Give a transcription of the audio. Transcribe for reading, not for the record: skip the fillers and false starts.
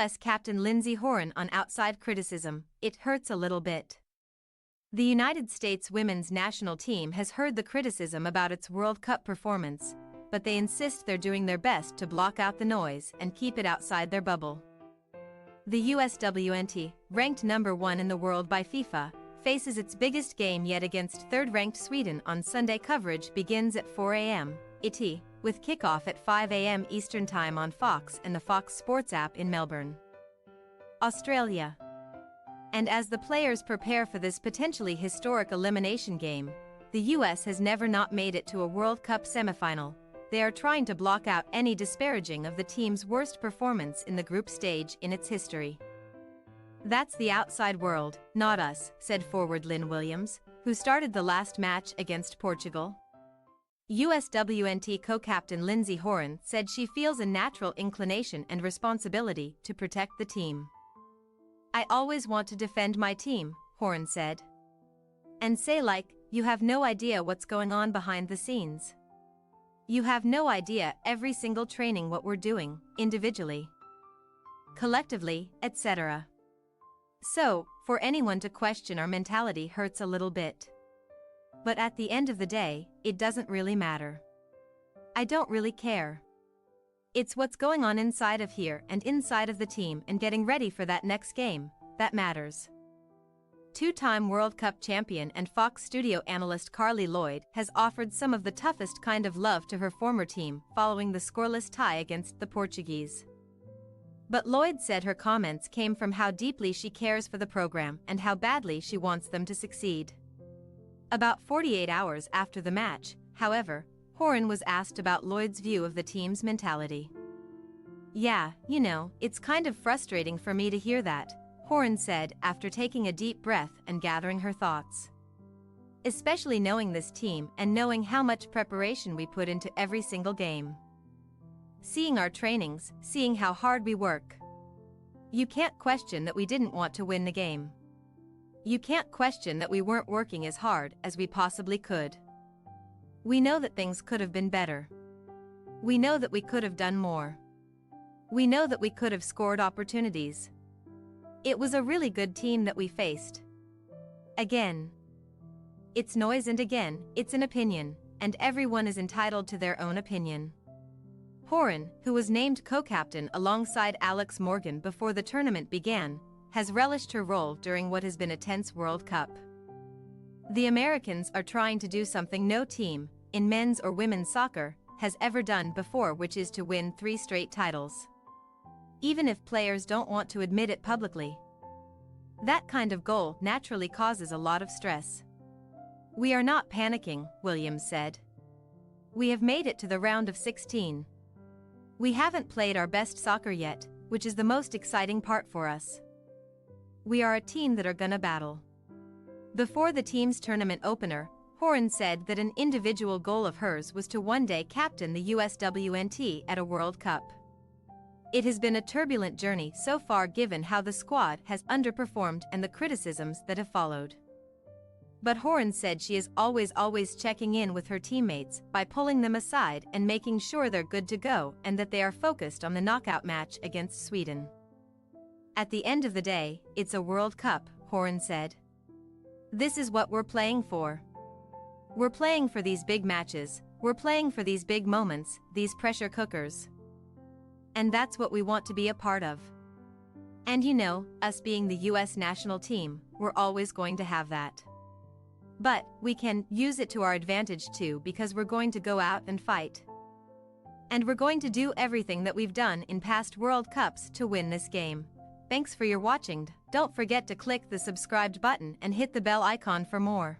U.S. captain Lindsey Horan on outside criticism, it hurts a little bit. The United States women's national team has heard the criticism about its World Cup performance, but they insist they're doing their best to block out the noise and keep it outside their bubble. The USWNT, ranked number 1 in the world by FIFA, faces its biggest game yet against third-ranked Sweden on Sunday. Coverage begins at 4 a.m. ET, with kickoff at 5 a.m. Eastern Time on Fox and the Fox Sports app in Melbourne, Australia. And as the players prepare for this potentially historic elimination game, the US has never not made it to a World Cup semifinal. They are trying to block out any disparaging of the team's worst performance in the group stage in its history. "That's the outside world, not us," said forward Lynn Williams, who started the last match against Portugal. USWNT co-captain Lindsey Horan said she feels a natural inclination and responsibility to protect the team. "I always want to defend my team," Horan said. "And say you have no idea what's going on behind the scenes. You have no idea every single training what we're doing, individually, collectively, etc. So, for anyone to question our mentality hurts a little bit. But at the end of the day, it doesn't really matter. I don't really care. It's what's going on inside of here and inside of the team and getting ready for that next game that matters." Two-time World Cup champion and Fox studio analyst Carly Lloyd has offered some of the toughest kind of love to her former team following the scoreless tie against the Portuguese. But Lloyd said her comments came from how deeply she cares for the program and how badly she wants them to succeed. About 48 hours after the match, however, Horan was asked about Lloyd's view of the team's mentality. "Yeah, it's kind of frustrating for me to hear that," Horan said after taking a deep breath and gathering her thoughts. "Especially knowing this team and knowing how much preparation we put into every single game. Seeing our trainings, seeing how hard we work. You can't question that we didn't want to win the game. You can't question that we weren't working as hard as we possibly could. We know that things could have been better. We know that we could have done more. We know that we could have scored opportunities. It was a really good team that we faced. Again, it's noise and again, it's an opinion, and everyone is entitled to their own opinion." Horan, who was named co-captain alongside Alex Morgan before the tournament began, has relished her role during what has been a tense World Cup. "The Americans are trying to do something no team, in men's or women's soccer, has ever done before, which is to win 3 straight titles. Even if players don't want to admit it publicly. That kind of goal naturally causes a lot of stress. We are not panicking," Williams said. "We have made it to the round of 16. We haven't played our best soccer yet, which is the most exciting part for us. We are a team that are gonna battle." Before the team's tournament opener, Horan said that an individual goal of hers was to one day captain the USWNT at a World Cup. "It has been a turbulent journey so far given how the squad has underperformed and the criticisms that have followed. But Horan said she is always checking in with her teammates by pulling them aside and making sure they're good to go and that they are focused on the knockout match against Sweden. "At the end of the day, it's a World Cup," Horan said. "This is what we're playing for. We're playing for these big matches, we're playing for these big moments, these pressure cookers. And that's what we want to be a part of. And us being the US national team, we're always going to have that. But we can use it to our advantage too because we're going to go out and fight. And we're going to do everything that we've done in past World Cups to win this game." Thanks for your watching. Don't forget to click the subscribed button and hit the bell icon for more.